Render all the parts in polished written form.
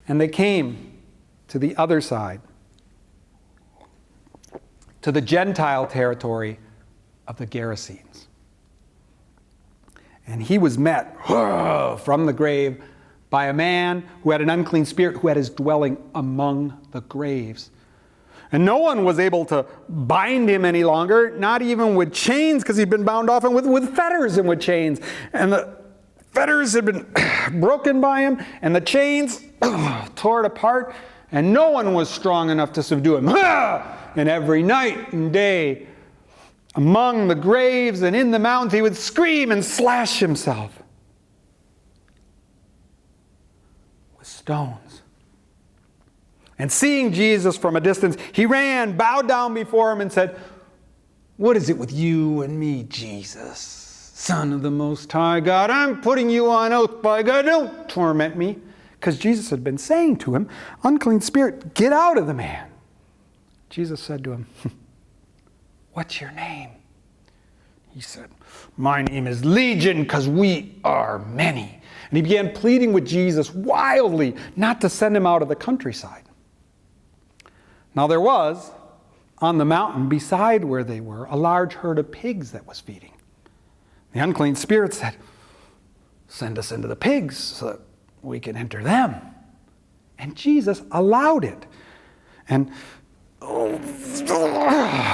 And they came to the other side, to the Gentile territory of the Gerasenes. And he was met from the grave by a man who had an unclean spirit, who had his dwelling among the graves. And no one was able to bind him any longer, not even with chains, because he'd been bound often with fetters and with chains. And the fetters had been broken by him, and the chains tore it apart, and no one was strong enough to subdue him. And every night and day, among the graves and in the mountains, he would scream and slash himself with stones. And seeing Jesus from a distance, he ran, bowed down before him, and said, "What is it with you and me, Jesus, Son of the Most High God? I'm putting you on oath by God. Don't torment me." Because Jesus had been saying to him, "Unclean spirit, get out of the man." Jesus said to him, "What's your name?" He said, "My name is Legion, because we are many." And he began pleading with Jesus wildly not to send him out of the countryside. Now there was, on the mountain beside where they were, a large herd of pigs that was feeding. The unclean spirit said, "Send us into the pigs so that we can enter them." And Jesus allowed it. And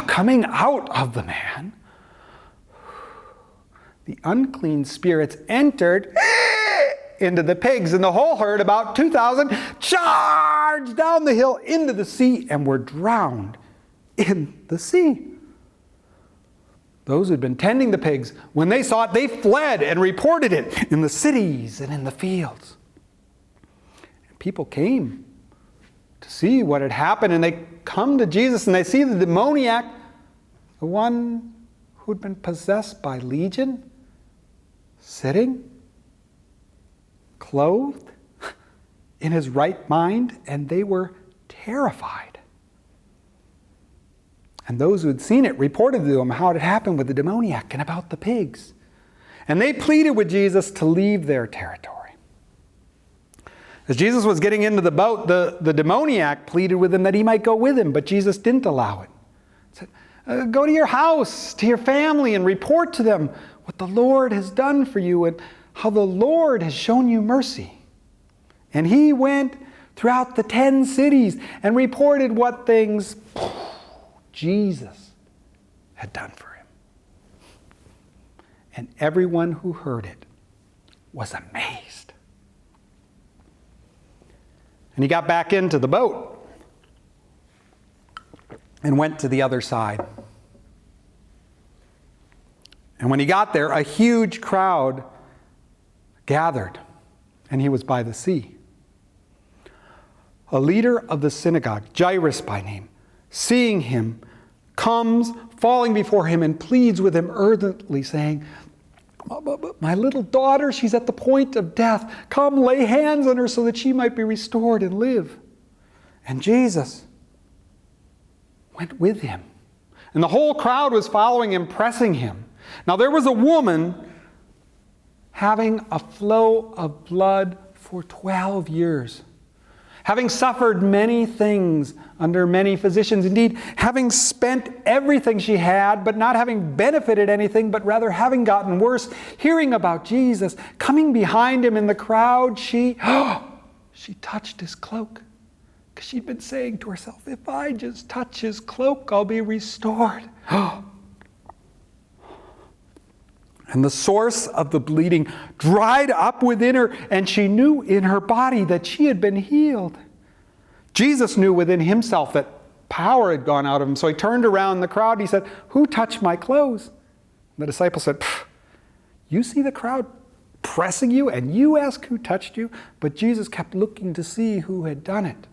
coming out of the man, the unclean spirits entered into the pigs, and the whole herd, about 2,000, charged down the hill into the sea and were drowned in the sea. Those who had been tending the pigs, when they saw it, they fled and reported it in the cities and in the fields. And people came to see what had happened, and they come to Jesus and they see the demoniac, the one who'd been possessed by Legion, sitting, clothed, in his right mind, and they were terrified. And those who had seen it reported to him how it had happened with the demoniac and about the pigs. And they pleaded with Jesus to leave their territory. As Jesus was getting into the boat, the demoniac pleaded with him that he might go with him, but Jesus didn't allow it. He said, "Go to your house, to your family, and report to them what the Lord has done for you and how the Lord has shown you mercy." And he went throughout the 10 cities and reported what things Jesus had done for him. And everyone who heard it was amazed. And he got back into the boat and went to the other side. And when he got there, a huge crowd gathered, and he was by the sea. A leader of the synagogue, Jairus by name, seeing him, comes, falling before him, and pleads with him urgently, saying, "My little daughter, she's at the point of death. Come, lay hands on her so that she might be restored and live." And Jesus went with him. And the whole crowd was following him, pressing him. Now there was a woman having a flow of blood for 12 years. Having suffered many things under many physicians, indeed, having spent everything she had, but not having benefited anything, but rather having gotten worse, hearing about Jesus, coming behind him in the crowd, she touched his cloak. Because she'd been saying to herself, "If I just touch his cloak, I'll be restored." And the source of the bleeding dried up within her, and she knew in her body that she had been healed. Jesus knew within himself that power had gone out of him, so he turned around the crowd and he said, "Who touched my clothes?" And the disciples said, "You see the crowd pressing you, and you ask who touched you?" But Jesus kept looking to see who had done it.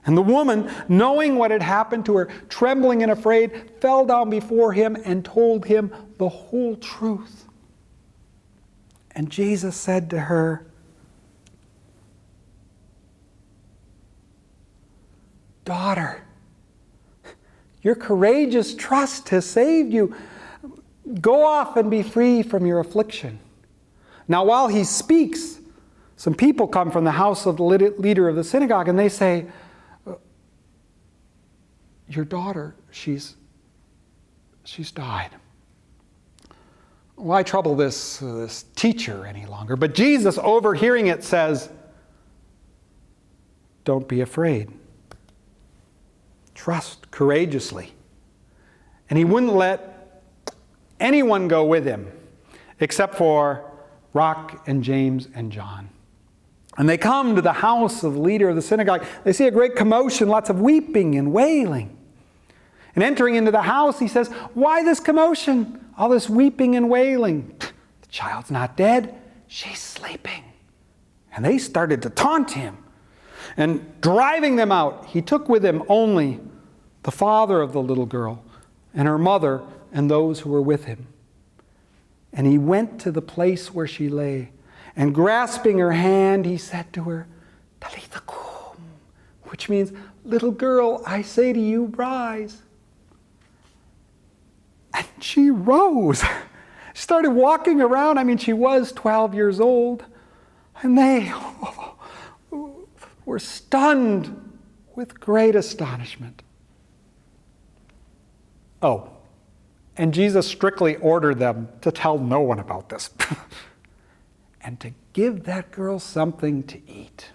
And the woman, knowing what had happened to her, trembling and afraid, fell down before him and told him the whole truth. And Jesus said to her, "Daughter, your courageous trust has saved you. Go off and be free from your affliction." Now while he speaks, some people come from the house of the leader of the synagogue, and they say, your daughter, she's died. Why trouble this teacher any longer? But Jesus, overhearing it, says, don't be afraid. Trust courageously. And he wouldn't let anyone go with him except for Rock and James and John. And they come to the house of the leader of the synagogue. They see a great commotion, lots of weeping and wailing. And entering into the house, he says, why this commotion? All this weeping and wailing. The child's not dead. She's sleeping. And they started to taunt him. And driving them out, he took with him only the father of the little girl and her mother and those who were with him. And he went to the place where she lay. And grasping her hand, he said to her, Talitha kum, which means, little girl, I say to you, rise. And she rose. She started walking around. I mean, she was 12 years old. And they were stunned with great astonishment. Oh, and Jesus strictly ordered them to tell no one about this and to give that girl something to eat.